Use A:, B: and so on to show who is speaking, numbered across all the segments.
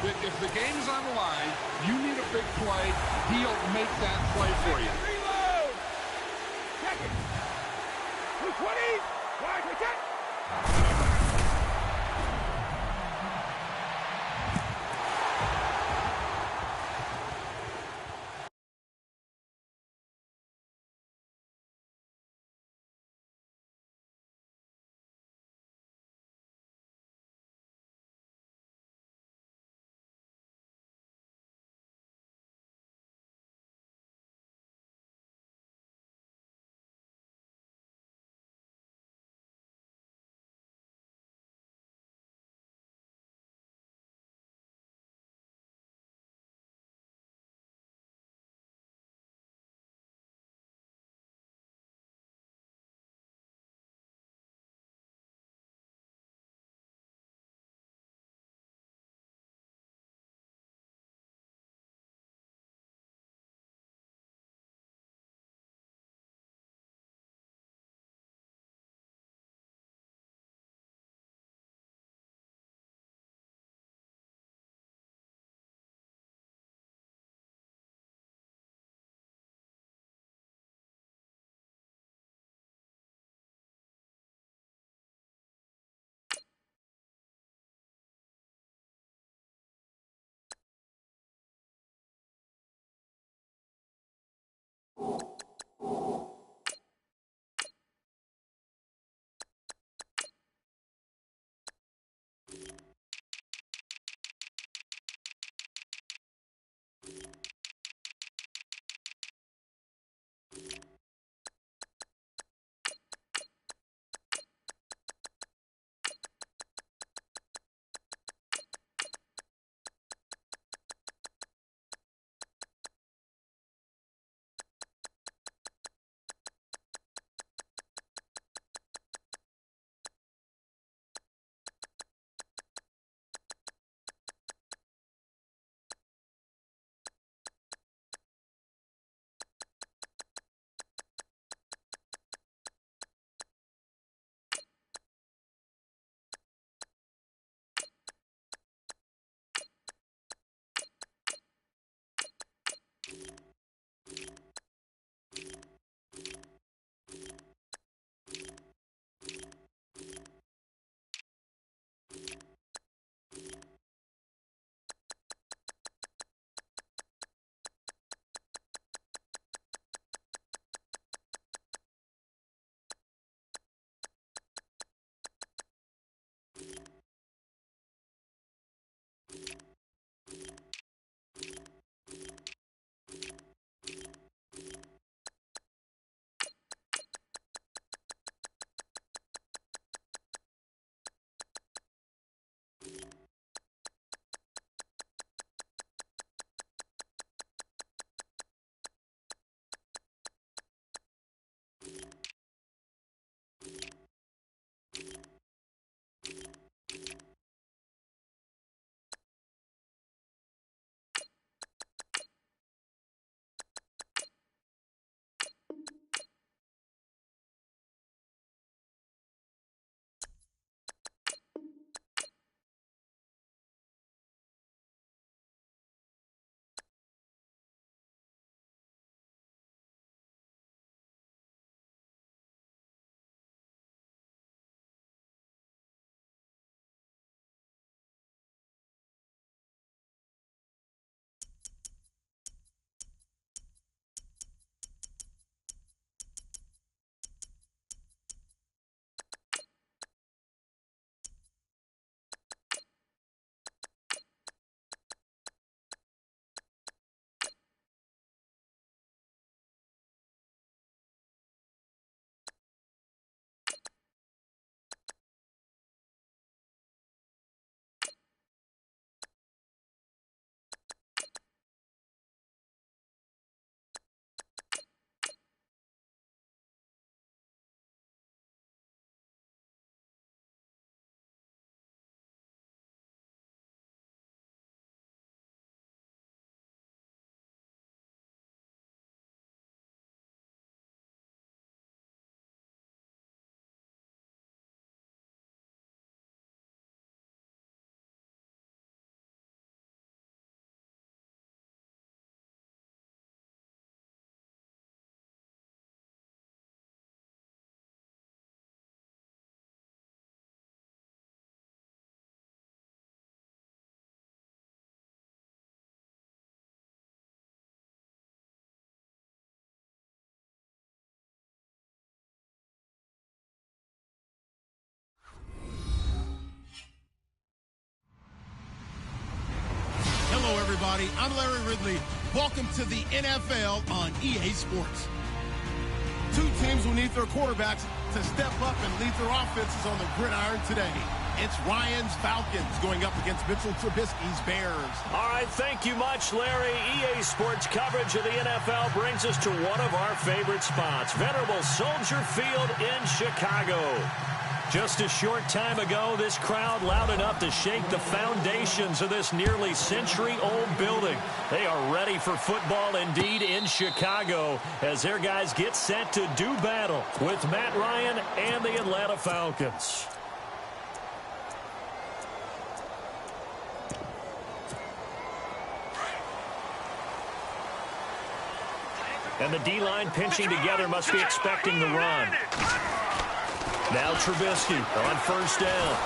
A: If the game's on the line, you need a big play, he'll make that play for you.
B: Reload! Check it! 220! Wide, check!
C: everybody. I'm Larry Ridley. Welcome to the NFL on EA Sports. Two teams will need their quarterbacks to step up and lead their offenses on the gridiron today. It's Ryan's Falcons going up against Mitchell Trubisky's Bears.
D: All right, thank you much, Larry. EA Sports coverage of the NFL brings us to one of our favorite spots, venerable Soldier Field in Chicago. Just a short time ago, this crowd loud enough to shake the foundations of this nearly century-old building. They are ready for football indeed in Chicago as their guys get set to do battle with Matt Ryan and the Atlanta Falcons. And the D-line pinching together must be expecting the run. Now Trubisky on first down.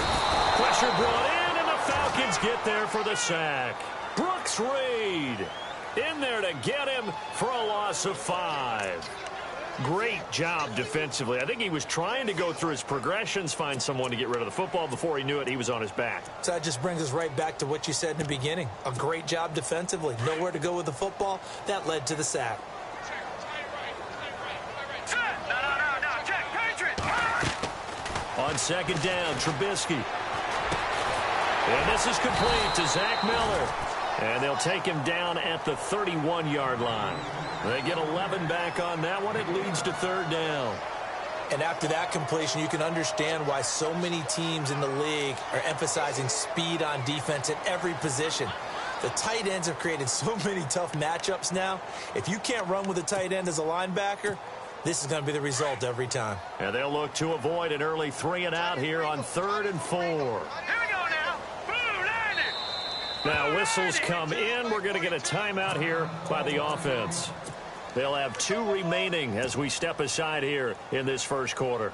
D: Pressure brought in, and the Falcons get there for the sack. Brooks Reed in there to get him for a loss of 5. Great job defensively. I think he was trying to go through his progressions, find someone to get rid of the football. Before he knew it, he was on his back.
E: So that just brings us right back to what you said in the beginning. A great job defensively. Nowhere to go with the football. That led to the sack.
D: On second down, Trubisky. And this is complete to Zach Miller. And they'll take him down at the 31-yard line. They get 11 back on that one. It leads to third down.
E: And after that completion, you can understand why so many teams in the league are emphasizing speed on defense at every position. The tight ends have created so many tough matchups now. If you can't run with a tight end as a linebacker, this is going to be the result every time.
D: And they'll look to avoid an early 3-and-out here on 3rd and 4.
B: Here we go now. Boo,
D: Now whistles come in. We're going to get a timeout here by the offense. They'll have 2 remaining as we step aside here in this first quarter.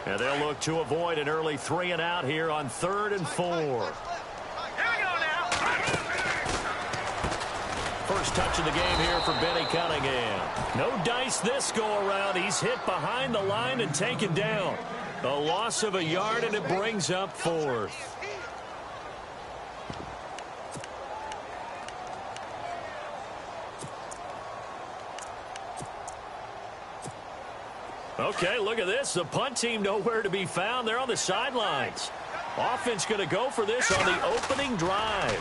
D: And they'll look to avoid an early 3-and-out here on 3rd and 4. First touch of the game here for Benny Cunningham. No dice this go-around. He's hit behind the line and taken down. A loss of a yard, and it brings up 4th. Okay, look at this. The punt team nowhere to be found. They're on the sidelines. Offense going to go for this on the opening drive.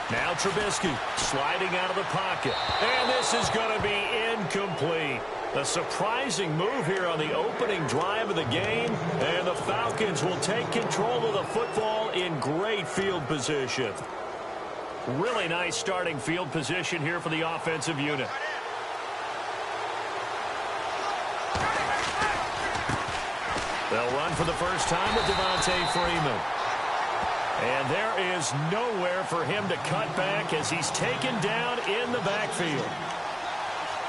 D: Now Trubisky sliding out of the pocket. And this is going to be incomplete. A surprising move here on the opening drive of the game. And the Falcons will take control of the football in great field position. Really nice starting field position here for the offensive unit. They'll run for the first time with Devontae Freeman. And there is nowhere for him to cut back as he's taken down in the backfield.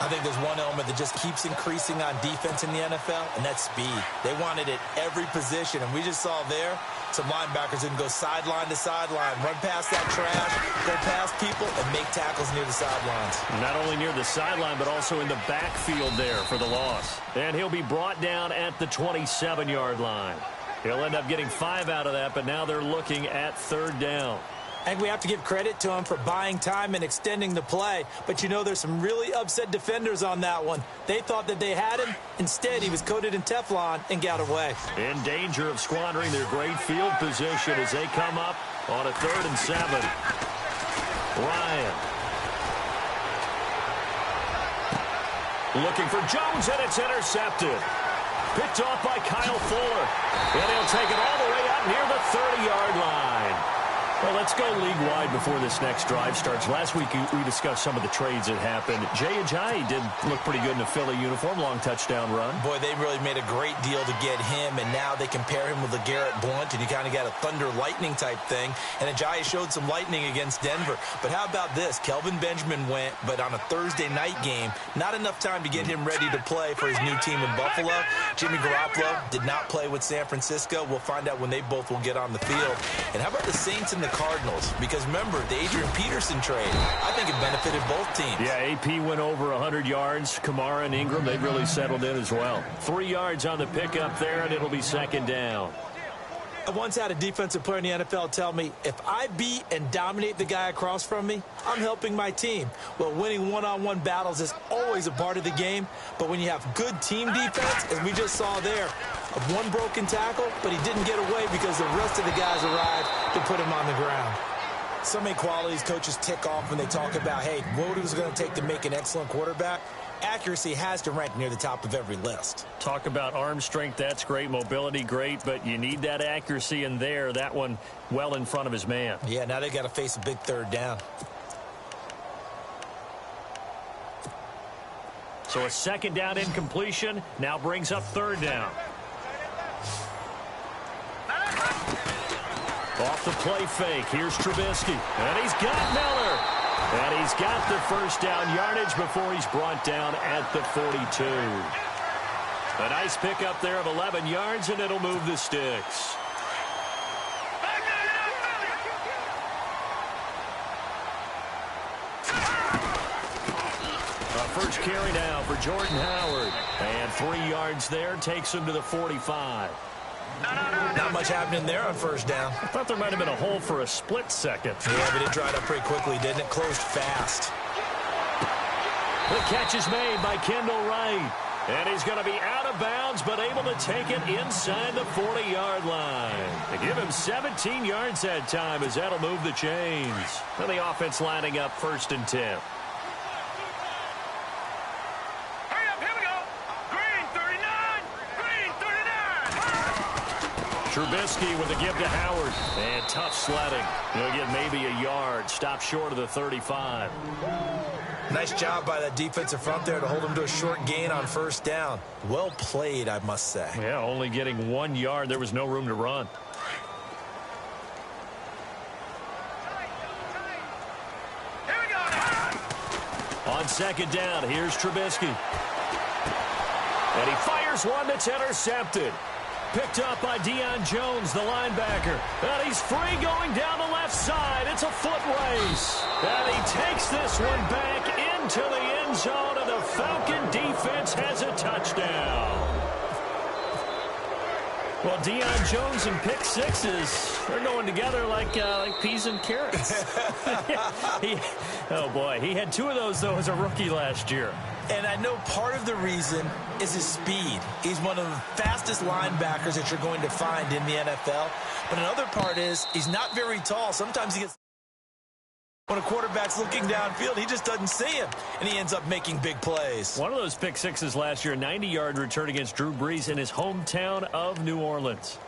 E: I think there's one element that just keeps increasing on defense in the NFL, and that's speed. They want it at every position, and we just saw there some linebackers that can go sideline to sideline, run past that trash, go past people, and make tackles near the sidelines.
D: Not only near the sideline, but also in the backfield there for the loss. And he'll be brought down at the 27-yard line. He'll end up getting 5 out of that, but now they're looking at 3rd down.
E: I think we have to give credit to him for buying time and extending the play. But, you know, there's some really upset defenders on that one. They thought that they had him. Instead, he was coated in Teflon and got away.
D: In danger of squandering their great field position as they come up on a 3rd and 7. Ryan. Looking for Jones, and it's intercepted. Picked off by Kyle Fuller. And he'll take it all the way out near the 30-yard line. Well, let's go league-wide before this next drive starts. Last week, we discussed some of the trades that happened. Jay Ajayi did look pretty good in a Philly uniform, long touchdown run.
E: Boy, they really made a great deal to get him, and now they compare him with LeGarrette Blount, and you kind of got a thunder-lightning type thing. And Ajayi showed some lightning against Denver. But how about this? Kelvin Benjamin went, but on a Thursday night game, not enough time to get him ready to play for his new team in Buffalo. Jimmy Garoppolo did not play with San Francisco. We'll find out when they both will get on the field. And how about the Saints and the Cardinals? Because remember, the Adrian Peterson trade, I think it benefited both teams.
D: Yeah, AP went over 100 yards. Kamara and Ingram, they've really settled in as well. 3 yards on the pickup there, and it'll be 2nd down.
E: I once had a defensive player in the NFL tell me, if I beat and dominate the guy across from me, I'm helping my team. Well, winning one-on-one battles is always a part of the game, but when you have good team defense, as we just saw there, of one broken tackle, but he didn't get away because the rest of the guys arrived to put him on the ground. So many qualities coaches tick off when they talk about, hey, what is it going to take to make an excellent quarterback? Accuracy has to rank near the top of every list.
D: Talk about arm strength, that's great. Mobility, great, but you need that accuracy in there. That one well in front of his man.
E: Yeah, now they got to face a big third down.
D: So a second down incompletion now brings up third down. Off the play fake, here's Trubisky, and he's got Miller. And he's got the first down yardage before he's brought down at the 42. A nice pickup there of 11 yards, and it'll move the sticks. First carry now for Jordan Howard. And 3 yards there takes him to the 45.
E: Not much happening there on first down.
D: I thought there might have been a hole for a split second.
E: Yeah, but it dried up pretty quickly, didn't it? Closed fast.
D: The catch is made by Kendall Wright. And he's going to be out of bounds, but able to take it inside the 40-yard line. They give him 17 yards that time, as that'll move the chains. And the offense lining up 1st and 10. Trubisky with the give to Howard. And tough sledding. He'll get maybe a yard. Stop short of the 35.
E: Nice job by that defensive front there to hold him to a short gain on first down. Well played, I must say.
D: Yeah, only getting 1 yard. There was no room to run.
B: Here we go.
D: On second down, here's Trubisky. And he fires one that's intercepted. Picked up by Deion Jones, the linebacker. And he's free going down the left side. It's a foot race. And he takes this one back into the end zone, and the Falcon defense has a touchdown. Well, Deion Jones and pick sixes, they're going together like peas and carrots. Oh, boy. He had 2 of those, though, as a rookie last year.
E: And I know part of the reason is his speed. He's one of the fastest linebackers that you're going to find in the NFL. But another part is he's not very tall. Sometimes he gets... When a quarterback's looking downfield, he just doesn't see him, and he ends up making big plays.
D: One of those pick sixes last year, a 90-yard return against Drew Brees in his hometown of New Orleans.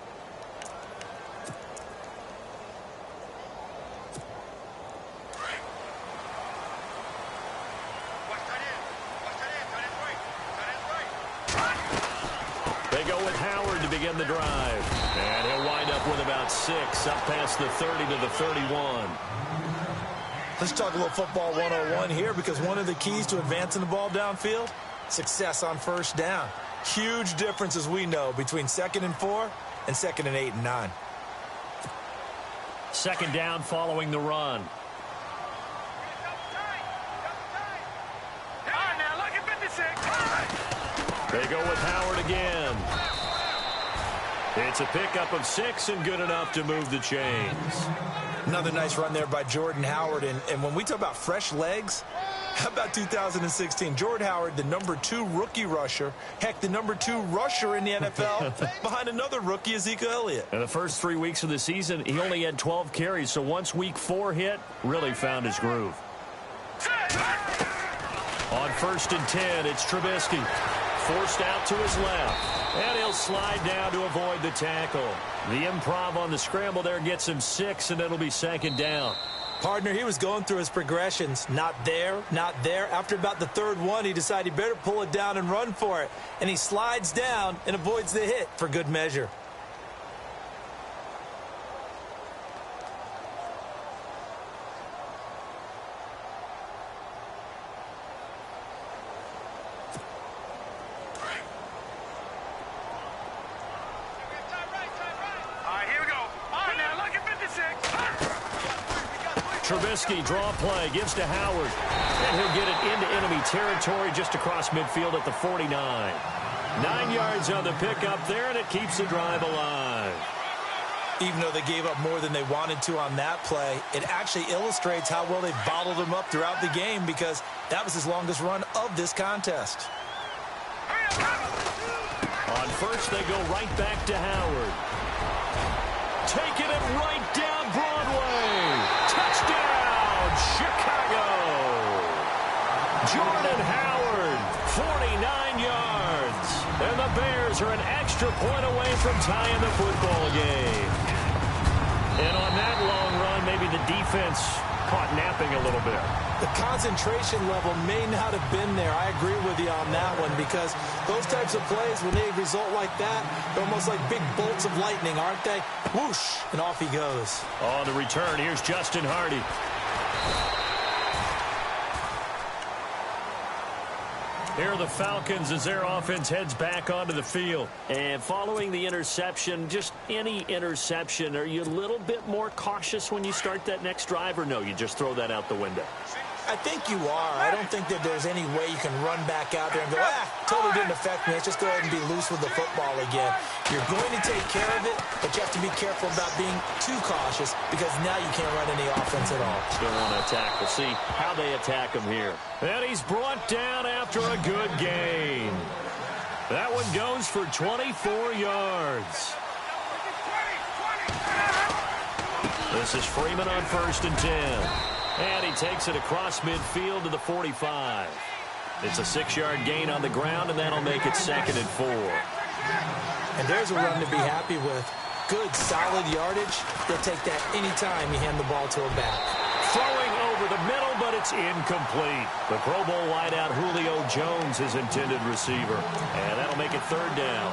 D: They go with Howard to begin the drive. And he'll wind up with about 6, up past the 30 to the 31.
E: Let's talk a little football 101 here, because one of the keys to advancing the ball downfield, success on first down. Huge difference, as we know, between 2nd and 4 and 2nd and 8 and 9.
D: Second down following the run. They go with Howard again. It's a pickup of 6 and good enough to move the chains.
E: Another nice run there by Jordan Howard. And when we talk about fresh legs, how about 2016? Jordan Howard, the #2 rookie rusher. Heck, the #2 rusher in the NFL behind another rookie, Ezekiel Elliott.
D: In the first 3 weeks of the season, he only had 12 carries. So once week 4 hit, really found his groove. On 1st and 10, it's Trubisky. Forced out to his left. And he'll slide down to avoid the tackle. The improv on the scramble there gets him 6, and it'll be 2nd down.
E: Partner, he was going through his progressions. Not there, not there. After about the 3rd one, he decided he better pull it down and run for it. And he slides down and avoids the hit for good measure.
D: Trubisky, draw play, gives to Howard. And he'll get it into enemy territory just across midfield at the 49. 9 yards on the pickup there, and it keeps the drive alive.
E: Even though they gave up more than they wanted to on that play, it actually illustrates how well they bottled him up throughout the game because that was his longest run of this contest.
D: On first, they go right back to Howard. Taking it right down Broadway. Touchdown, Chicago. Jordan Howard, 49 yards. And the Bears are an extra point away from tying the football game. And on that long run, maybe the defense caught napping a little bit.
E: The concentration level may not have been there. I agree with you on that one because those types of plays, when they result like that, they're almost like big bolts of lightning, aren't they? Whoosh, and off he goes.
D: On the return, here's Justin Hardy. Here are the Falcons as their offense heads back onto the field. And following the interception, just any interception, are you a little bit more cautious when you start that next drive, or no, you just throw that out the window?
E: I think you are. I don't think that there's any way you can run back out there and go, totally didn't affect me. Let's just go ahead and be loose with the football again. You're going to take care of it, but you have to be careful about being too cautious because now you can't run any offense at all.
D: Still want to attack. We'll see how they attack him here. And he's brought down after a good gain. That one goes for 24 yards. This is Freeman on 1st and 10. And he takes it across midfield to the 45. It's a 6-yard gain on the ground, and that'll make it 2nd and 4.
E: And there's a run to be happy with. Good, solid yardage. They'll take that anytime you hand the ball to a back.
D: Throwing over the middle, but it's incomplete. The Pro Bowl wideout Julio Jones, his intended receiver. And that'll make it 3rd down.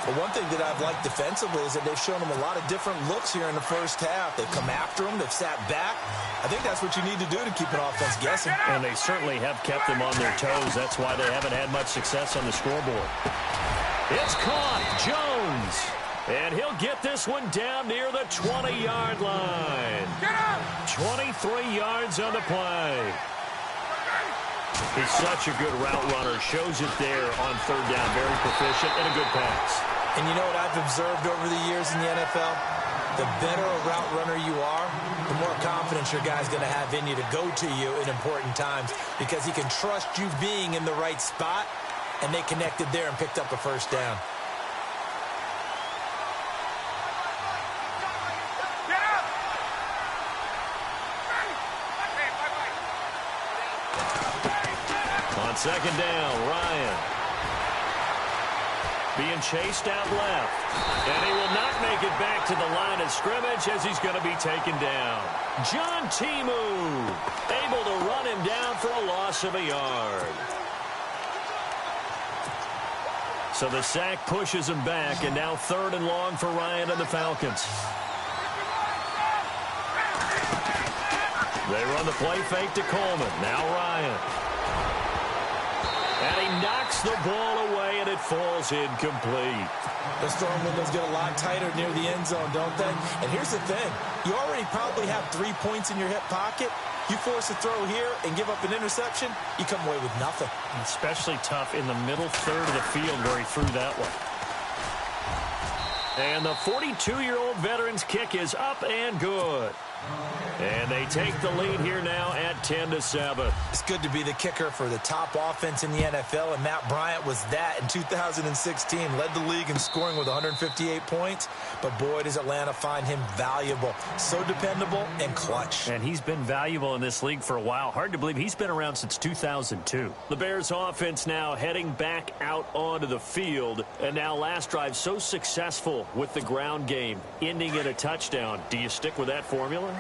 E: But one thing that I've liked defensively is that they've shown them a lot of different looks here in the first half. They've come after them. They've sat back. I think that's what you need to do to keep an offense guessing.
D: And they certainly have kept them on their toes. That's why they haven't had much success on the scoreboard. It's caught. Jones. And he'll get this one down near the 20-yard line. 23 yards on the play. He's such a good route runner. Shows it there on 3rd down. Very proficient and a good pass.
E: And you know what I've observed over the years in the NFL? The better a route runner you are, the more confidence your guy's going to have in you to go to you in important times because he can trust you being in the right spot, and they connected there and picked up a 1st down.
D: On 2nd down, Ryan. Being chased out left. And he will not make it back to the line of scrimmage as he's going to be taken down. John Timu able to run him down for a loss of a yard. So the sack pushes him back, and now 3rd and long for Ryan and the Falcons. They run the play fake to Coleman. Now Ryan. And he knocks the ball away, and it falls incomplete.
E: Those throwing windows get a lot tighter near the end zone, don't they? And here's the thing. You already probably have 3 points in your hip pocket. You force a throw here and give up an interception, you come away with nothing.
D: Especially tough in the middle 3rd of the field where he threw that one. And the 42-year-old veteran's kick is up and good. And they take the lead here now at 10-7.
E: It's good to be the kicker for the top offense in the NFL, and Matt Bryant was that in 2016. Led the league in scoring with 158 points, but boy, does Atlanta find him valuable. So dependable and clutch.
D: And he's been valuable in this league for a while. Hard to believe he's been around since 2002. The Bears offense now heading back out onto the field, and now last drive so successful with the ground game, ending in a touchdown. Do you stick with that formula?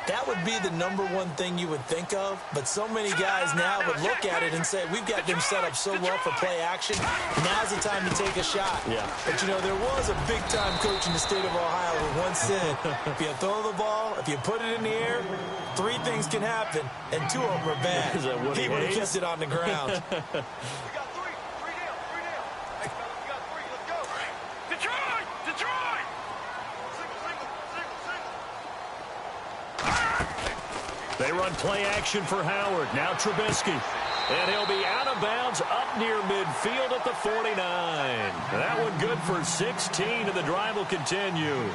E: That would be the #1 thing you would think of, but so many guys now would look at it and say, we've got them set up so well for play action, now's the time to take a shot.
D: Yeah.
E: But, you know, there was a big-time coach in the state of Ohio who once said, if you throw the ball, if you put it in the air, 3 things can happen, and 2 of them are bad.
D: Is that what
E: he would have kept it on the ground.
D: They run play action for Howard. Now Trubisky. And he'll be out of bounds up near midfield at the 49. That one good for 16, and the drive will continue.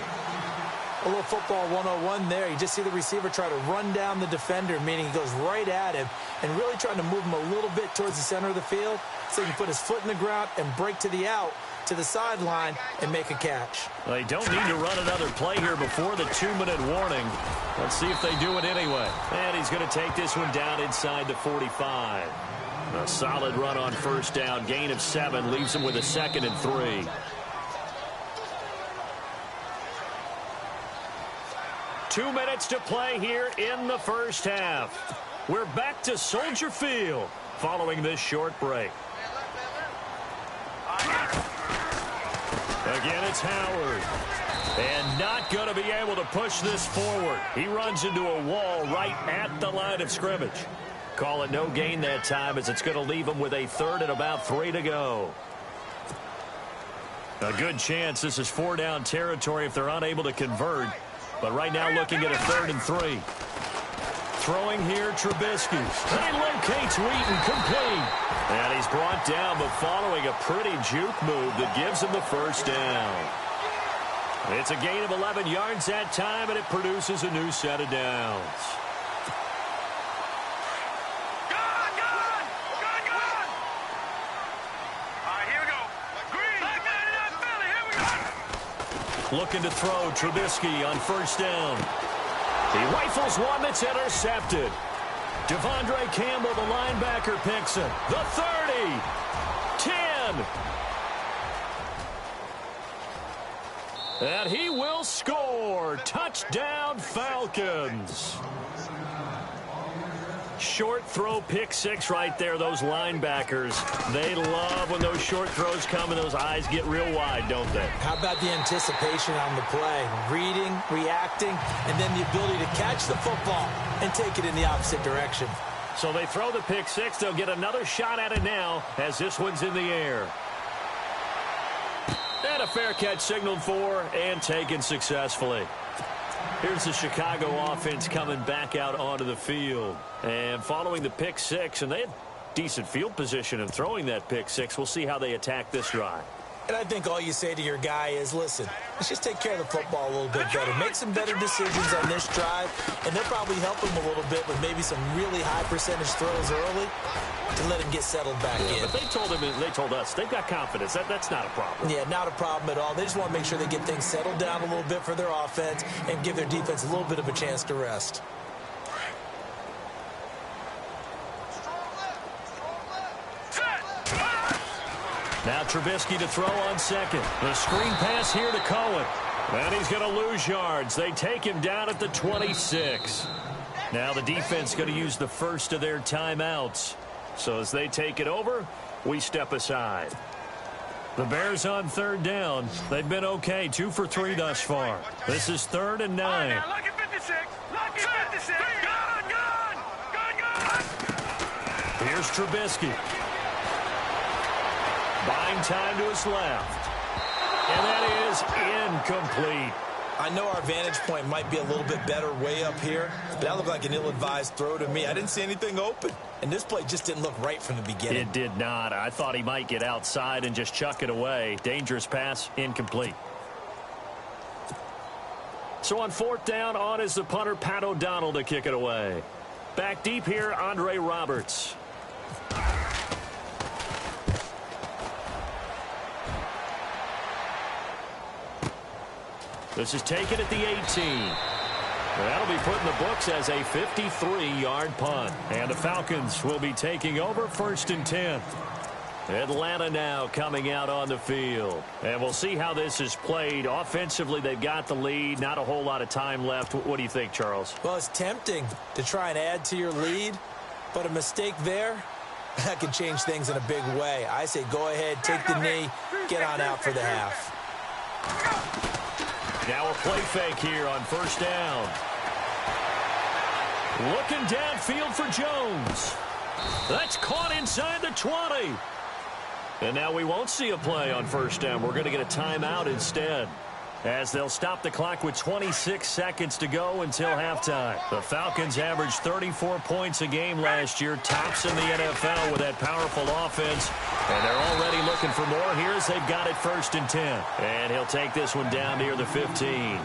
E: A little football 101 there. You just see the receiver try to run down the defender, meaning he goes right at him and really trying to move him a little bit towards the center of the field so he can put his foot in the ground and break to the out, to the sideline, and make a catch.
D: They don't need to run another play here before the 2-minute warning. Let's see if they do it anyway. And he's going to take this one down inside the 45. A solid run on first down. Gain of 7 leaves him with a 2nd and 3. 2 minutes to play here in the first half. We're back to Soldier Field following this short break. Again, it's Howard. And not going to be able to push this forward. He runs into a wall right at the line of scrimmage. Call it no gain that time, as it's going to leave him with a 3rd and about 3 to go. A good chance this is 4-down territory if they're unable to convert. But right now looking at a 3rd and 3. Throwing here, Trubisky. He locates Wheaton, complete. And he's brought down, but following a pretty juke move that gives him the first down. It's a gain of 11 yards that time, and it produces a new set of downs. Looking to throw, Trubisky on first down. He rifles one that's intercepted. Devondre Campbell, the linebacker, picks it. The 30. 10. And he will score. Touchdown, Falcons. Short throw, pick 6 right there. Those linebackers, they love when those short throws come and those eyes get real wide, don't they?
E: How about the anticipation on the play? Reading, reacting, and then the ability to catch the football and take it in the opposite direction.
D: So they throw the pick 6. They'll get another shot at it now as this one's in the air. And a fair catch signaled for and taken successfully. Here's the Chicago offense coming back out onto the field. And following the pick 6, and they had decent field position in throwing that pick 6. We'll see how they attack this drive.
E: And I think all you say to your guy is, listen, let's just take care of the football a little bit better. Make some better decisions on this drive, and they'll probably help him a little bit with maybe some really high percentage throws early to let him get settled back in.
D: But they told us they've got confidence. That's not a problem.
E: Yeah, not a problem at all. They just want to make sure they get things settled down a little bit for their offense and give their defense a little bit of a chance to rest.
D: Now Trubisky to throw on second. The screen pass here to Cohen. And he's going to lose yards. They take him down at the 26. Now the defense going to use the first of their timeouts. So as they take it over, we step aside. The Bears on 3rd down. They've been okay, 2 for 3 thus far. This is 3rd and 9.
B: Look at 56. Look at 56. Gun.
D: Here's Trubisky. Buying time to his left. And that is incomplete.
E: I know our vantage point might be a little bit better way up here, but that looked like an ill-advised throw to me. I didn't see anything open, and this play just didn't look right from the beginning.
D: It did not. I thought he might get outside and just chuck it away. Dangerous pass, incomplete. So on 4th down, on is the punter, Pat O'Donnell, to kick it away. Back deep here, Andre Roberts. This is taken at the 18. That'll be put in the books as a 53-yard punt. And the Falcons will be taking over 1st and 10. Atlanta now coming out on the field. And we'll see how this is played. Offensively, they've got the lead. Not a whole lot of time left. What do you think, Charles?
E: Well, it's tempting to try and add to your lead, but a mistake there, that could change things in a big way. I say go ahead, take the knee, get on out for the half.
D: Now a play fake here on 1st down. Looking downfield for Jones. That's caught inside the 20. And now we won't see a play on 1st down. We're going to get a timeout instead. as they'll stop the clock with 26 seconds to go until halftime. The Falcons averaged 34 points a game last year, tops in the NFL with that powerful offense, and they're already looking for more here as they've got it 1st and 10. And he'll take this one down near the 15.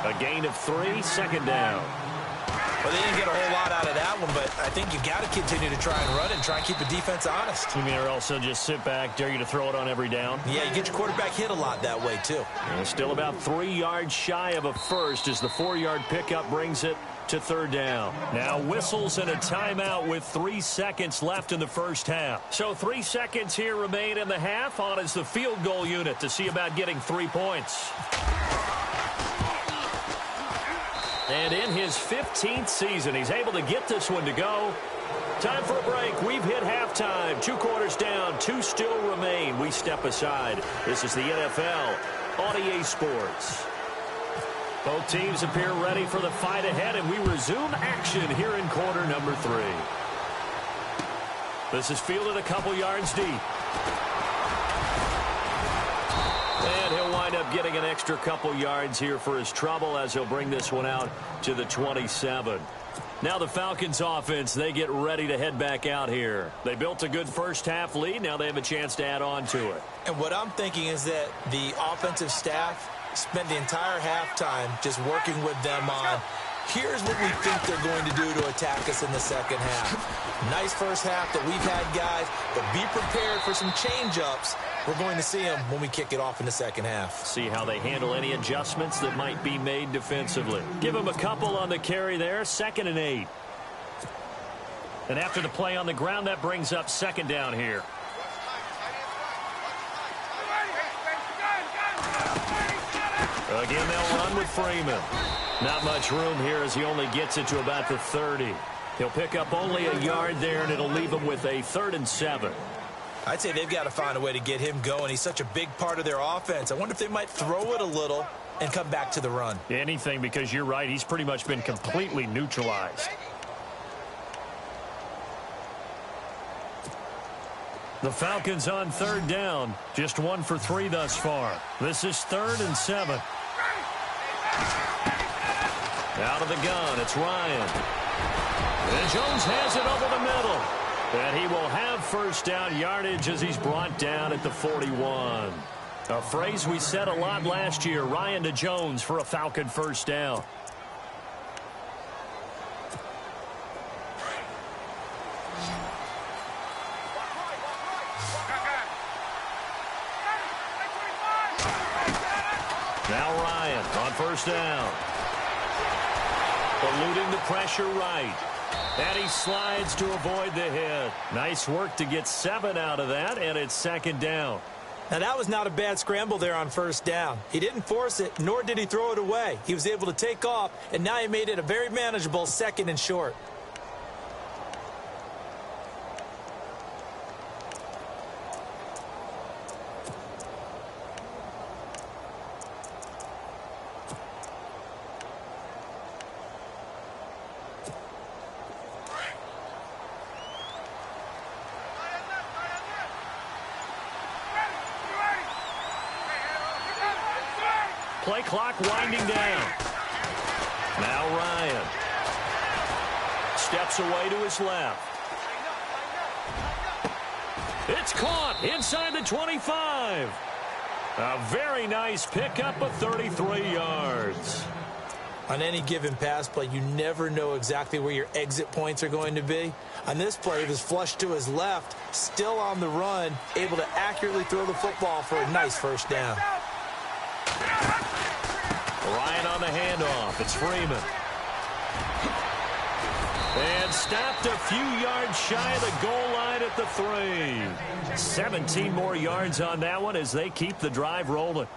D: A gain of 3, second down.
E: Well, they didn't get a whole lot out of that one, but I think you got to continue to try and run it and try and keep the defense honest.
D: You mean or also just sit back, dare you to throw it on every down?
E: Yeah, you get your quarterback hit a lot that way, too.
D: And still about 3 yards shy of a first as the 4-yard pickup brings it to 3rd down. Now whistles and a timeout with 3 seconds left in the first half. So 3 seconds here remain in the half. On is the field goal unit to see about getting 3 points. And in his 15th season, he's able to get this one to go. Time for a break. We've hit halftime. 2 quarters down. 2 still remain. We step aside. This is the NFL on EA Sports. Both teams appear ready for the fight ahead, and we resume action here in quarter number 3. This is fielded a couple yards deep. And he'll wind up getting an extra couple yards here for his trouble as he'll bring this one out to the 27. Now the Falcons offense, they get ready to head back out here. They built a good first half lead. Now they have a chance to add on to it.
E: And what I'm thinking is that the offensive staff spent the entire halftime just working with them on, here's what we think they're going to do to attack us in the second half. Nice first half that we've had, guys, but be prepared for some change-ups. We're going to see them when we kick it off in the second half.
D: See how they handle any adjustments that might be made defensively. Give them a couple on the carry there, 2nd and 8. And after the play on the ground, that brings up 2nd down here. Again, they'll run with Freeman. Not much room here as he only gets it to about the 30. He'll pick up only a yard there, and it'll leave him with a 3rd and 7.
E: I'd say they've got to find a way to get him going. He's such a big part of their offense. I wonder if they might throw it a little and come back to the run.
D: Anything, because you're right. He's pretty much been completely neutralized. The Falcons on 3rd down. Just 1 for 3 thus far. This is 3rd and 7. Out of the gun, it's Ryan. And Jones has it over the middle. And he will have 1st down yardage as he's brought down at the 41. A phrase we said a lot last year, Ryan to Jones for a Falcon 1st down. Now Ryan on 1st down. Eluding the pressure right. And he slides to avoid the hit. Nice work to get 7 out of that, and it's 2nd down.
E: Now, that was not a bad scramble there on 1st down. He didn't force it, nor did he throw it away. He was able to take off, and now he made it a very manageable 2nd and short.
D: Play clock winding down. Now Ryan steps away to his left. It's caught inside the 25. A very nice pickup of 33 yards.
E: On any given pass play, you never know exactly where your exit points are going to be. On this play, he was flushed to his left, still on the run, able to accurately throw the football for a nice 1st down.
D: Ryan on the handoff. It's Freeman. And stopped a few yards shy of the goal line at the 3. 17 more yards on that one as they keep the drive rolling.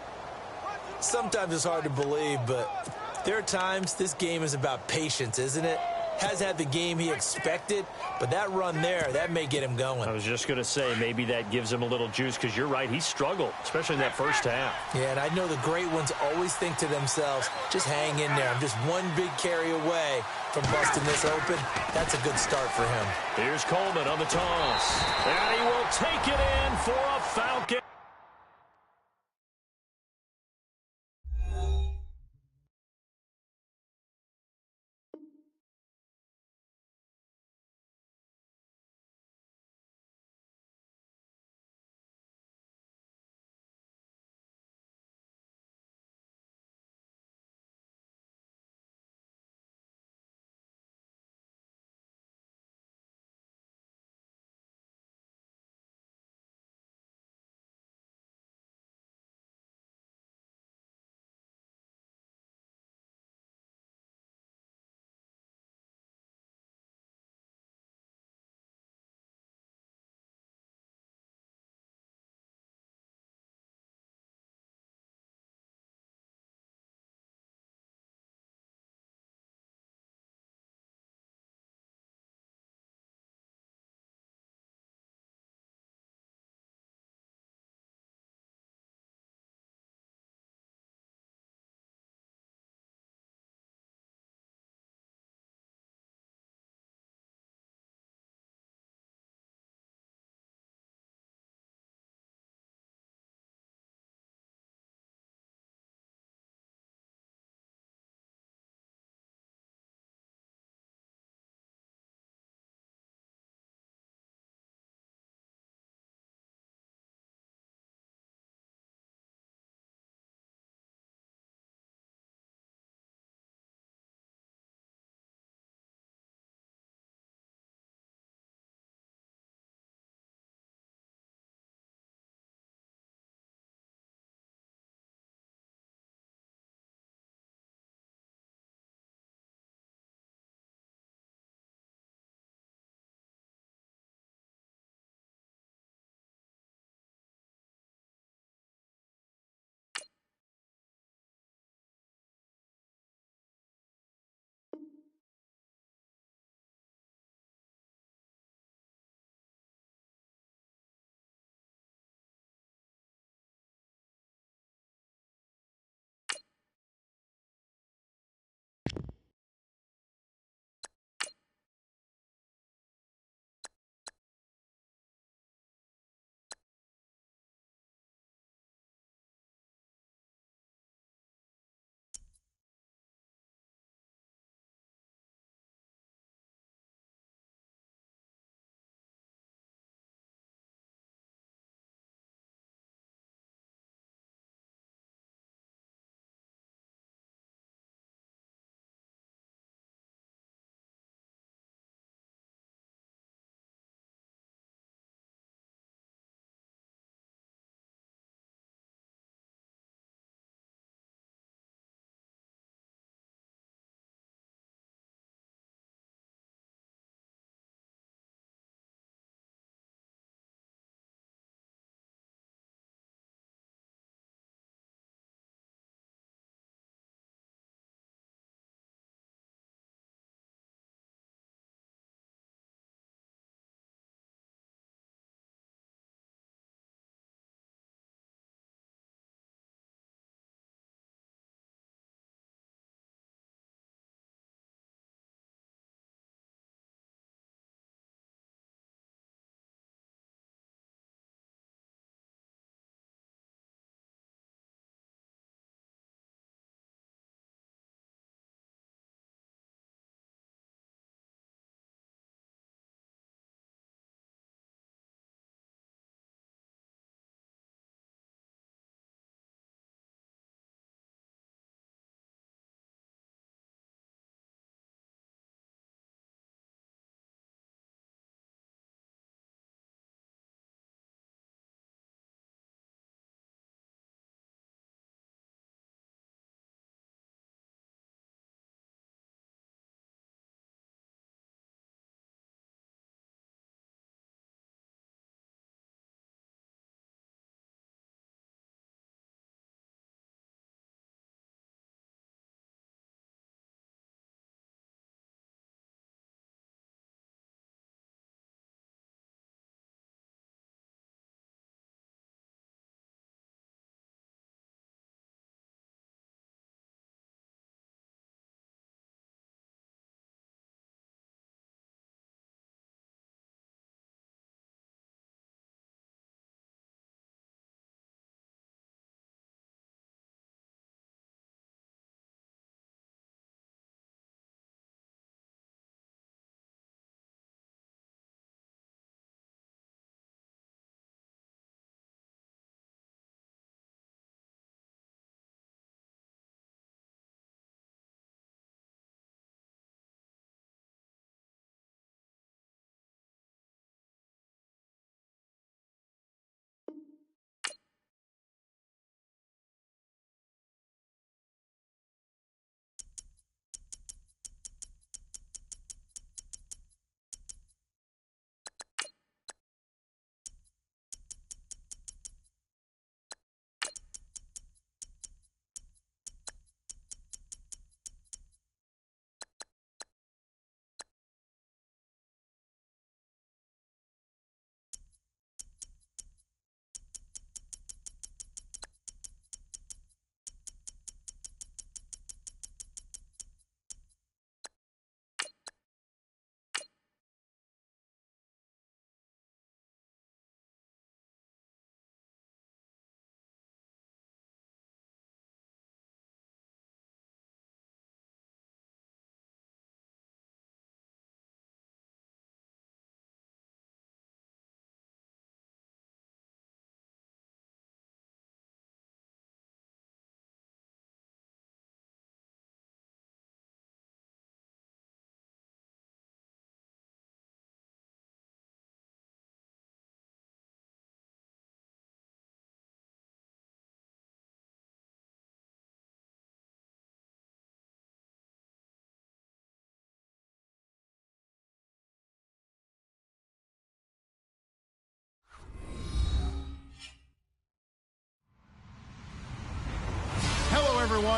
E: Sometimes it's hard to believe, but there are times this game is about patience, isn't it? Has had the game he expected, but that run there, that may get him going.
D: I was just going to say, maybe that gives him a little juice, because you're right, he struggled, especially in that first half.
E: Yeah, and I know the great ones always think to themselves, just hang in there. I'm just one big carry away from busting this open. That's a good start for him.
D: Here's Coleman on the toss. And he will take it in for a Falcon.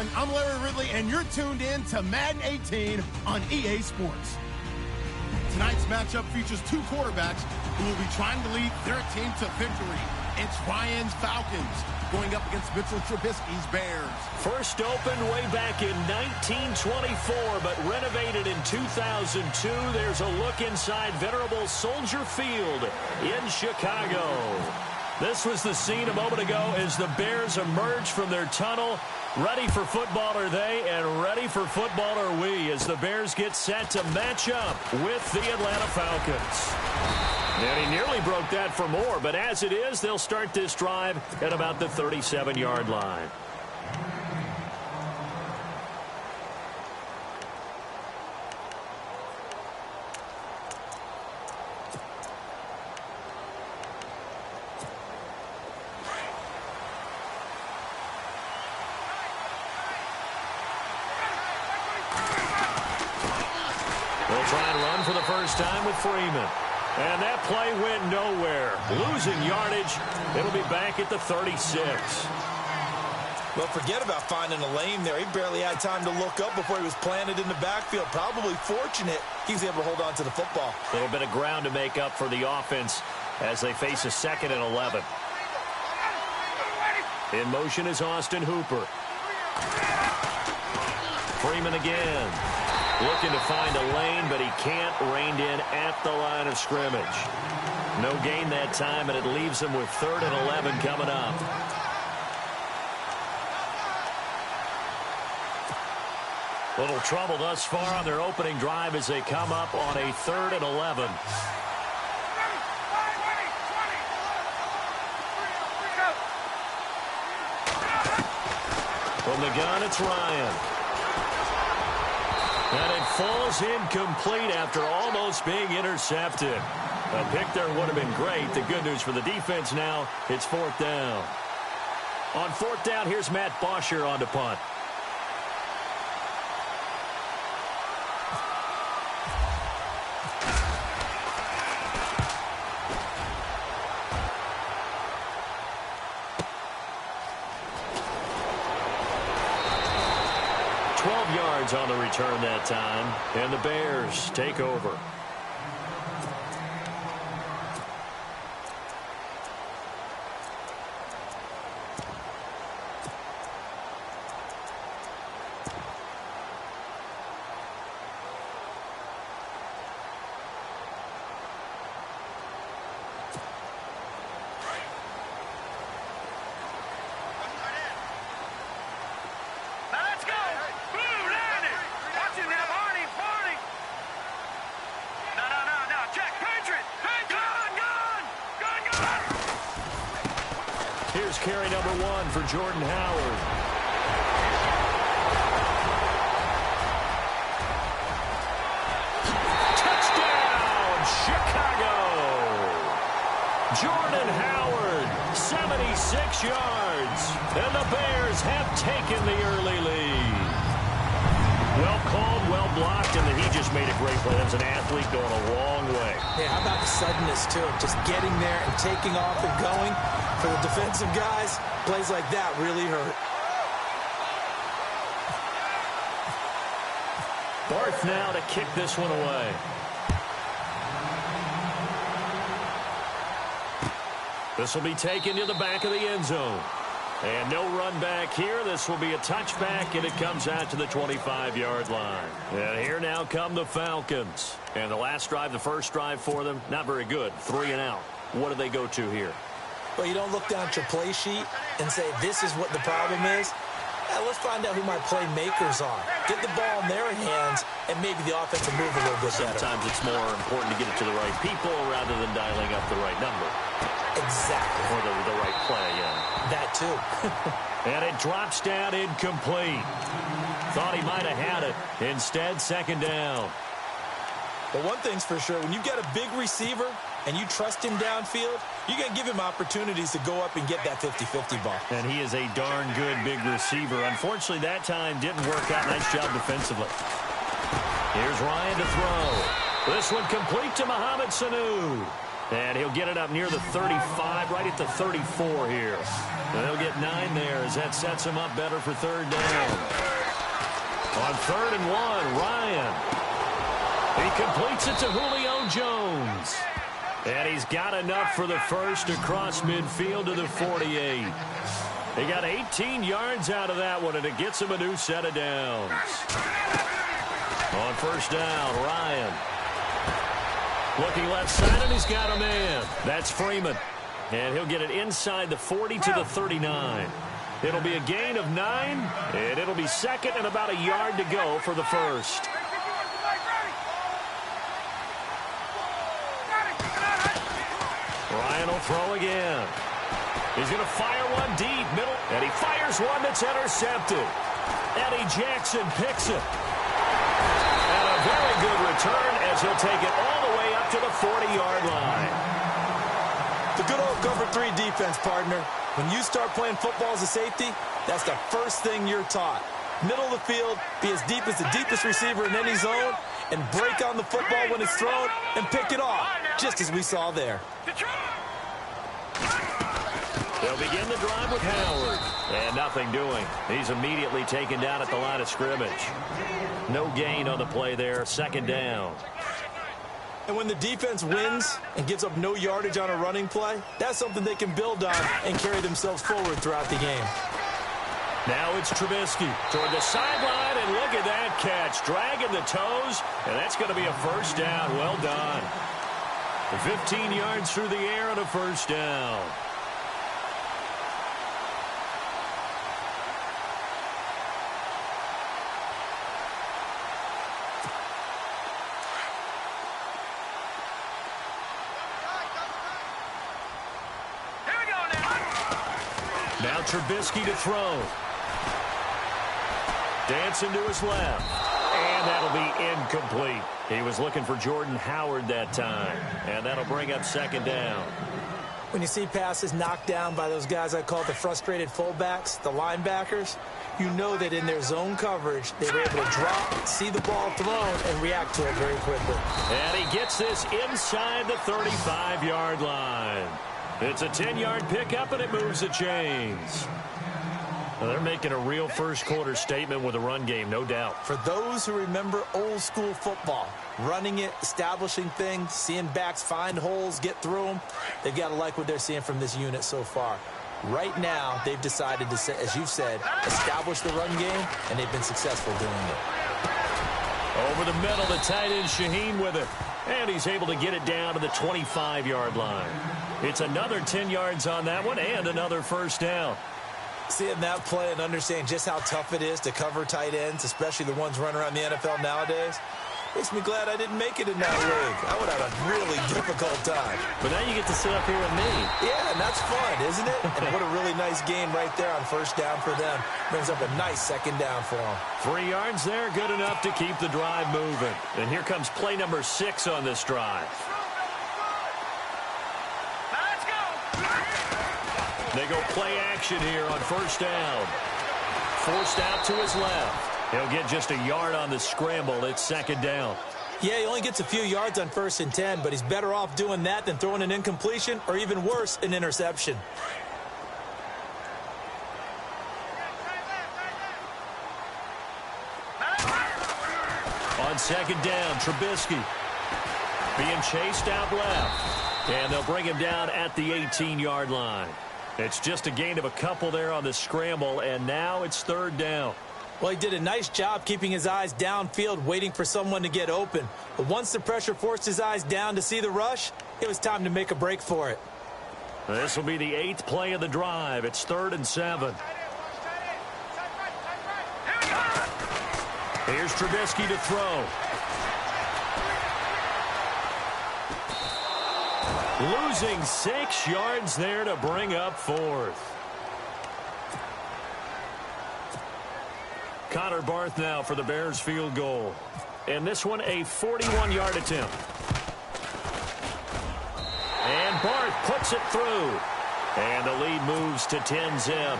C: everyone. I'm Larry Ridley, and you're tuned in to Madden 18 on EA Sports. Tonight's matchup features two quarterbacks who will be trying to lead their team to victory. It's Ryan's Falcons going up against Mitchell Trubisky's Bears.
D: First opened way back in 1924, but renovated in 2002. There's a look inside venerable Soldier Field in Chicago. This was the scene a moment ago as the Bears emerged from their tunnel. Ready for football are they, and ready for football are we as the Bears get set to match up with the Atlanta Falcons. And he nearly broke that for more, but as it is, they'll start this drive at about the 37-yard line. They'll try and run for the first time with Freeman. And that play went nowhere. Losing yardage. It'll be back at the 36.
E: Well, forget about finding a lane there. He barely had time to look up before he was planted in the backfield. Probably fortunate he was able to hold on to the football.
D: A little bit of ground to make up for the offense as they face a 2nd and 11. In motion is Austin Hooper. Freeman again. Looking to find a lane, but he can't. Reined in at the line of scrimmage. No gain that time, and it leaves him with 3rd and 11 coming up. Little trouble thus far on their opening drive as they come up on a 3rd and 11. From the gun, it's Ryan. And it falls incomplete after almost being intercepted. A pick there would have been great. The good news for the defense now, it's 4th down. On 4th down, here's Matt Bosher on to punt. On the return that time, and the Bears take over. Here's carry number 1 for Jordan Howard. Touchdown, Chicago! Jordan Howard, 76 yards. And the Bears have taken the early lead. Well called, well blocked, and he just made a great play. That's an athlete going a long way.
E: Yeah, how about the suddenness, too? Just getting there and taking off and going. For the defensive guys, plays like that really hurt.
D: Barth now to kick this one away. This will be taken to the back of the end zone. And no run back here. This will be a touchback, and it comes out to the 25-yard line. And here now come the Falcons. And the last drive, the first drive for them, not very good. 3 and out. What do they go to here?
E: Well, you don't look down at your play sheet and say, this is what the problem is. Let's find out who my playmakers are. Get the ball in their hands, and maybe the offense will move a little bit better.
D: Sometimes it's more important to get it to the right people rather than dialing up the right number.
E: Exactly.
D: Or the right play, yeah.
E: That, too.
D: And it drops down incomplete. Thought he might have had it. Instead, 2nd down.
E: But one thing's for sure, when you get a big receiver and you trust him downfield, you're going to give him opportunities to go up and get that 50-50 ball.
D: And he is a darn good big receiver. Unfortunately, that time didn't work out. Nice job defensively. Here's Ryan to throw. This one complete to Mohamed Sanu. And he'll get it up near the 35, right at the 34 here. And they'll get 9 there as that sets him up better for third down. On 3rd and 1, Ryan. He completes it to Julio Jones. And he's got enough for the first across midfield to the 48. He got 18 yards out of that one, and it gets him a new set of downs. On 1st down, Ryan. Looking left side, and he's got a man. That's Freeman. And he'll get it inside the 40 to the 39. It'll be a gain of 9, and it'll be 2nd and about a yard to go for the first. Ryan will throw again. He's going to fire one deep, middle, and he fires one that's intercepted. Eddie Jackson picks it. And a very good return as he'll take it all the way up to the 40-yard line.
E: The good old cover 3 defense, partner. When you start playing football as a safety, that's the first thing you're taught. Middle of the field, be as deep as the deepest receiver in any zone, and break on the football when it's thrown and pick it off, just as we saw there.
D: They'll begin the drive with Howard. And nothing doing. He's immediately taken down at the line of scrimmage. No gain on the play there. 2nd down.
E: And when the defense wins and gives up no yardage on a running play, that's something they can build on and carry themselves forward throughout the game.
D: Now it's Trubisky toward the sideline, and look at that catch. Dragging the toes, and that's going to be a 1st down. Well done. 15 yards through the air and a 1st down. Now Trubisky to throw. Dancing to his left. And that'll be incomplete. He was looking for Jordan Howard that time. And that'll bring up 2nd down.
E: When you see passes knocked down by those guys I call the frustrated fullbacks, the linebackers, you know that in their zone coverage, they were able to drop, see the ball thrown, and react to it very quickly.
D: And he gets this inside the 35-yard line. It's a 10-yard pickup, and it moves the chains. Well, they're making a real first-quarter statement with a run game, no doubt.
E: For those who remember old-school football, running it, establishing things, seeing backs find holes, get through them, they've got to like what they're seeing from this unit so far. Right now, they've decided to, as you've said, establish the run game, and they've been successful doing it.
D: Over the middle, the tight end Shaheen with it. And he's able to get it down to the 25-yard line. It's another 10 yards on that one and another 1st down.
E: Seeing that play and understanding just how tough it is to cover tight ends, especially the ones running around the NFL nowadays, makes me glad I didn't make it in that league. I would have a really difficult time.
D: But now you get to sit up here with me.
E: Yeah, and that's fun, isn't it? And what a really nice game right there on 1st down for them. Brings up a nice 2nd down for them.
D: 3 yards there, good enough to keep the drive moving. And here comes play number 6 on this drive.
B: Let's go.
D: They go play action here on 1st down. Forced out to his left. He'll get just a yard on the scramble. It's 2nd down.
E: Yeah, he only gets a few yards on 1st and 10, but he's better off doing that than throwing an incompletion or even worse, an interception.
D: On 2nd down, Trubisky being chased out left. And they'll bring him down at the 18-yard line. It's just a gain of a couple there on the scramble, and now it's 3rd down.
E: Well, he did a nice job keeping his eyes downfield, waiting for someone to get open. But once the pressure forced his eyes down to see the rush, it was time to make a break for it.
D: This will be the 8th play of the drive. It's 3rd and 7. Here's Trubisky to throw. Losing 6 yards there to bring up 4th. Connor Barth now for the Bears field goal. And this one a 41-yard attempt. And Barth puts it through. And the lead moves to 10-zip.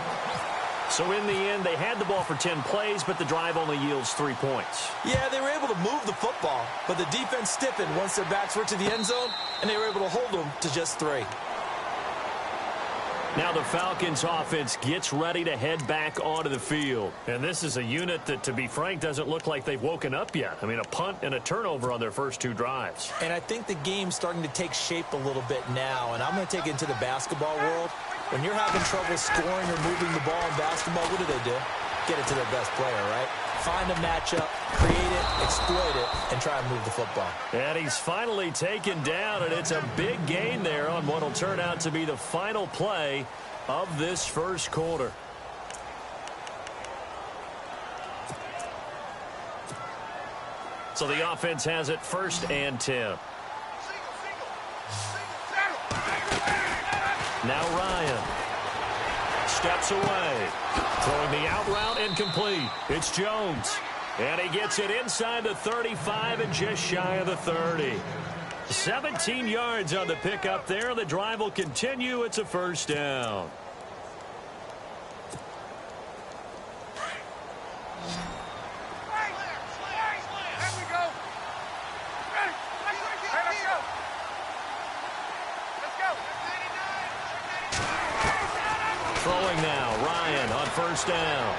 D: So in the end, they had the ball for 10 plays, but the drive only yields 3 points.
E: Yeah, they were able to move the football, but the defense stiffened once their backs were to the end zone, and they were able to hold them to just 3.
D: Now the Falcons offense gets ready to head back onto the field. And this is a unit that, to be frank, doesn't look like they've woken up yet. I mean, a punt and a turnover on their first 2 drives.
E: And I think the game's starting to take shape a little bit now, and I'm going to take it into the basketball world. When you're having trouble scoring or moving the ball in basketball, what do? Get it to their best player, right? Find a matchup, create it, exploit it, and try and move the football.
D: And he's finally taken down, and it's a big gain there on what will turn out to be the final play of this first quarter. So the offense has it 1st and 10. Now Ryan steps away. Throwing the out route incomplete. It's Jones. And he gets it inside the 35 and just shy of the 30. 17 yards on the pickup there. The drive will continue. It's a 1st down. Throwing now, Ryan on 1st down.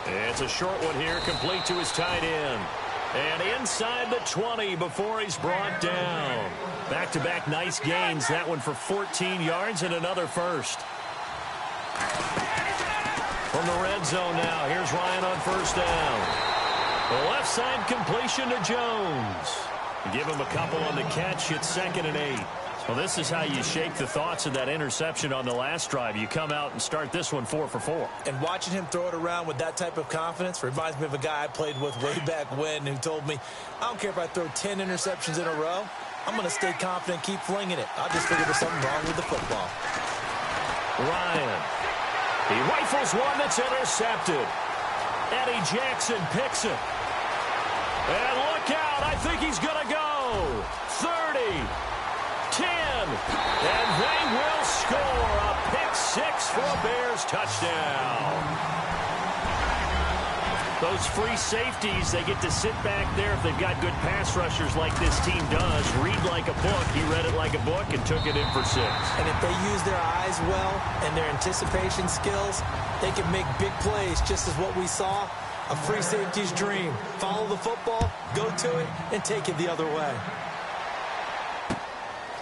D: It's a short one here, complete to his tight end. And inside the 20 before he's brought down. Back-to-back nice gains, that one for 14 yards and another 1st. From the red zone now, here's Ryan on 1st down. The left side completion to Jones. Give him a couple on the catch, it's 2nd and 8. Well, this is how you shake the thoughts of that interception on the last drive. You come out and start this one 4 for 4.
E: And watching him throw it around with that type of confidence reminds me of a guy I played with way back when who told me, I don't care if I throw 10 interceptions in a row. I'm going to stay confident, keep flinging it. I just figured there's something wrong with the football.
D: Ryan. He rifles one that's intercepted. Eddie Jackson picks it. And look out. I think he's going to go. 30. 10, and they will score a pick-6 for a Bears touchdown. Those free safeties, they get to sit back there if they've got good pass rushers like this team does. Read like a book. He read it like a book and took it in for 6.
E: And if they use their eyes well and their anticipation skills, they can make big plays, just as what we saw. A free safety's dream. Follow the football, go to it, and take it the other way.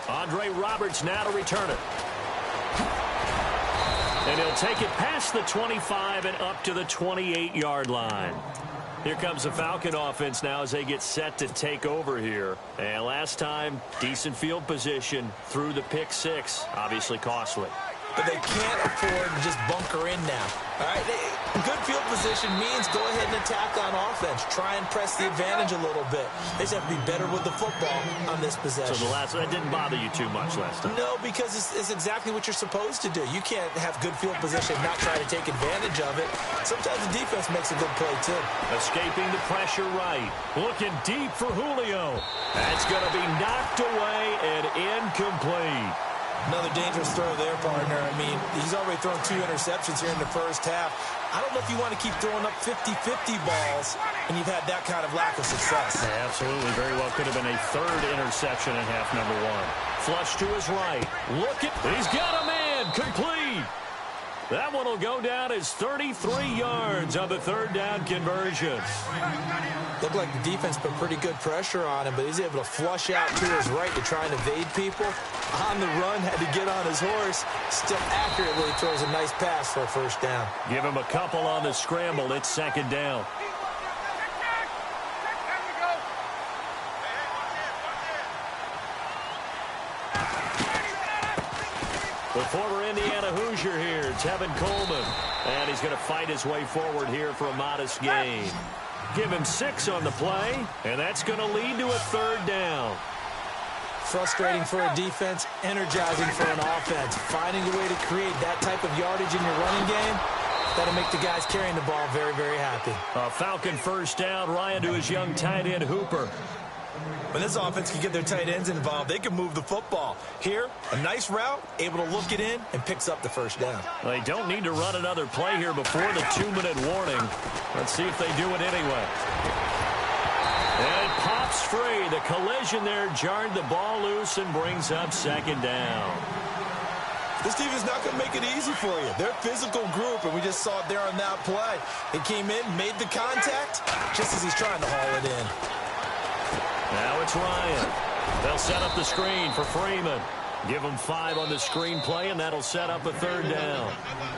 D: Andre Roberts now to return it. And he'll take it past the 25 and up to the 28-yard line. Here comes the Falcon offense now as they get set to take over here. And last time, decent field position through the pick-6. Obviously costly.
E: But they can't afford to just bunker in now. All right, good field position means go ahead and attack on offense. Try and press the advantage a little bit. They just have to be better with the football on this possession.
D: So that didn't bother you too much last time?
E: No, because it's exactly what you're supposed to do. You can't have good field position and not try to take advantage of it. Sometimes the defense makes a good play, too.
D: Escaping the pressure right. Looking deep for Julio. That's going to be knocked away and incomplete.
E: Another dangerous throw there, partner. I mean, he's already thrown 2 interceptions here in the first half. I don't know if you want to keep throwing up 50-50 balls and you've had that kind of lack of success.
D: Yeah, absolutely. Very well could have been a 3rd interception in half number 1. Flush to his right. Look at, he's got a man. Complete. That one will go down as 33 yards on the 3rd down conversion.
E: Looked like the defense put pretty good pressure on him, but he's able to flush out to his right to try and evade people. On the run, had to get on his horse. Still accurately throws a nice pass for a 1st down.
D: Give him a couple on the scramble. It's 2nd down. The former Indiana Hoosier here, Tevin Coleman. And he's going to fight his way forward here for a modest gain. Give him 6 on the play, and that's going to lead to a 3rd down.
E: Frustrating for a defense, energizing for an offense. Finding a way to create that type of yardage in your running game, that'll make the guys carrying the ball very, very happy.
D: A Falcon 1st down. Ryan to his young tight end, Hooper.
E: When this offense can get their tight ends involved, they can move the football. Here, a nice route, able to look it in, and picks up the first down.
D: They don't need to run another play here before the 2-minute warning. Let's see if they do it anyway. And it pops free. The collision there jarred the ball loose and brings up second down.
E: This team is not going to make it easy for you. They're a physical group, and we just saw it there on that play. It came in, made the contact, just as he's trying to haul it in.
D: Now it's Ryan. They'll set up the screen for Freeman. Give him 5 on the screen play, and that'll set up a third down.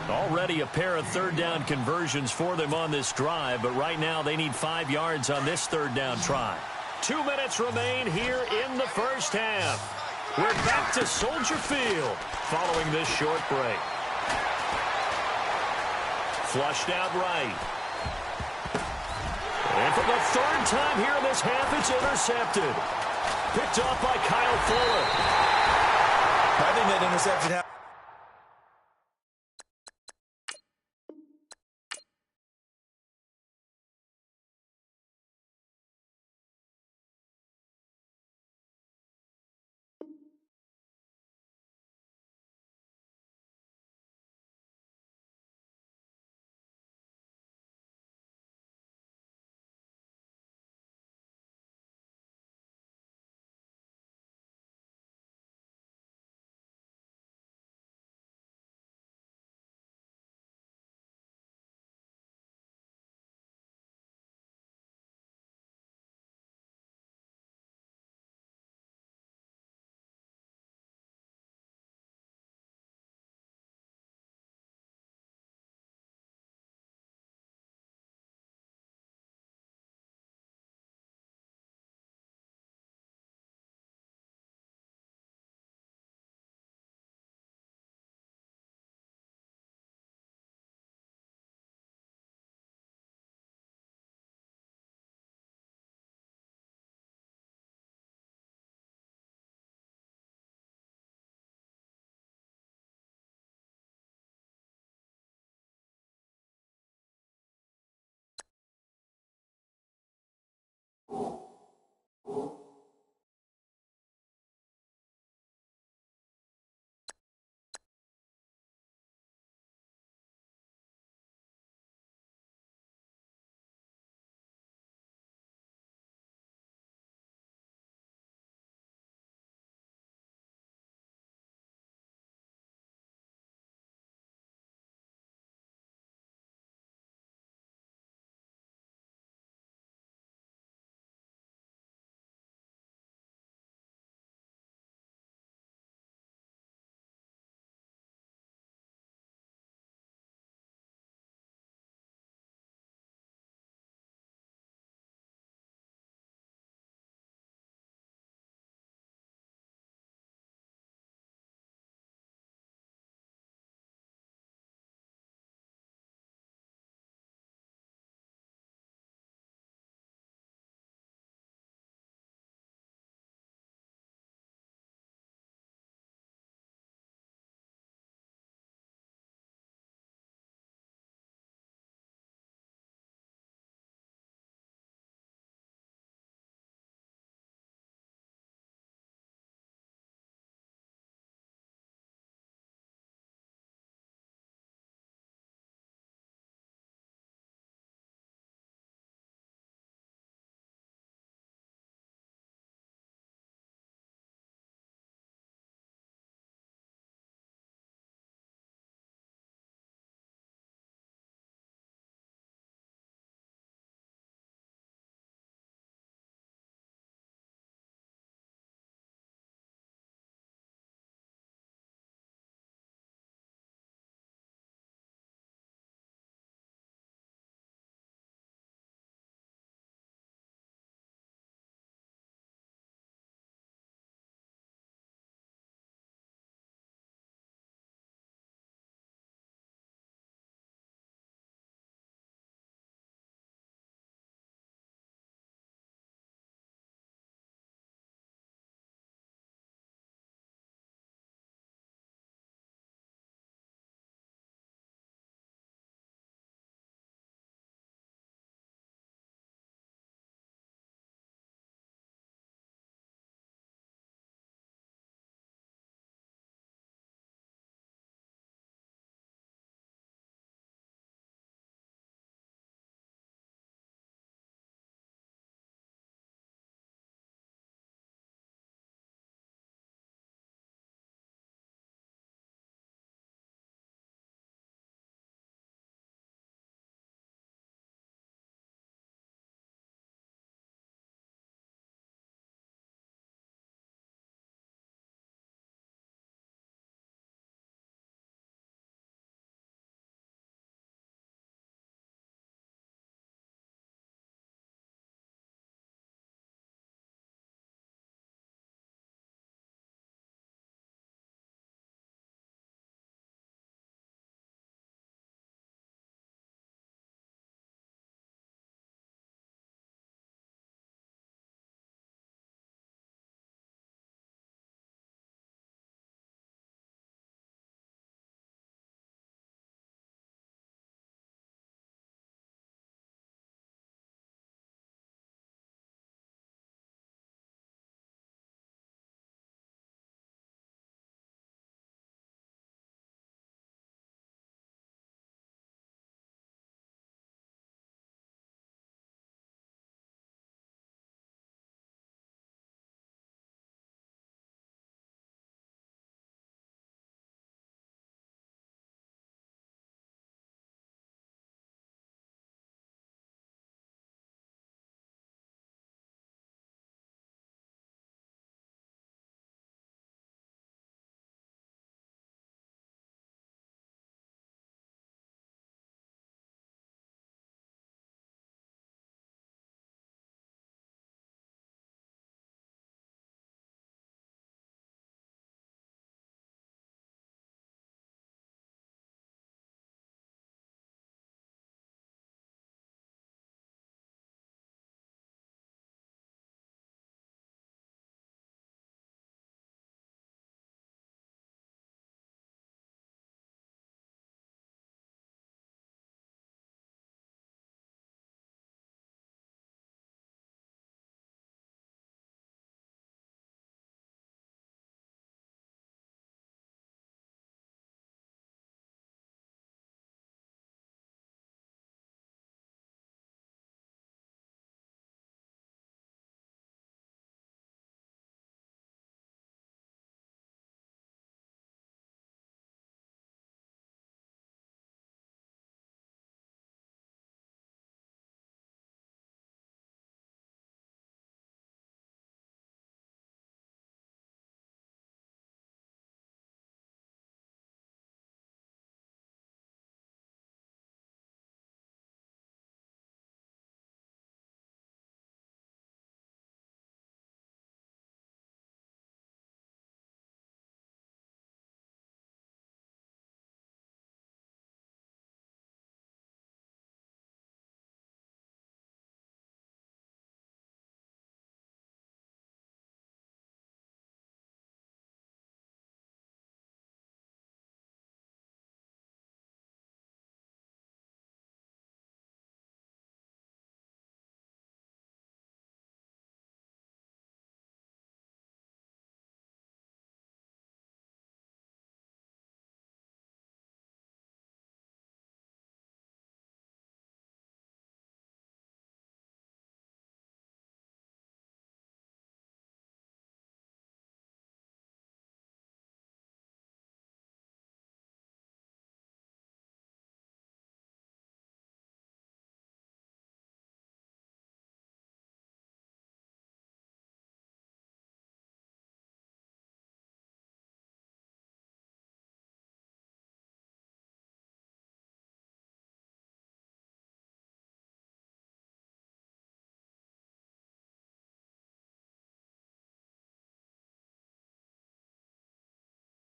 D: Already a pair of third down conversions for them on this drive, but right now they need 5 yards on this third down try. 2 minutes remain here in the first half. We're back to Soldier Field following this short break. Flushed out right. And for the third time here in this half, it's intercepted. Picked off by Kyle Fuller.
E: I think that interception happened.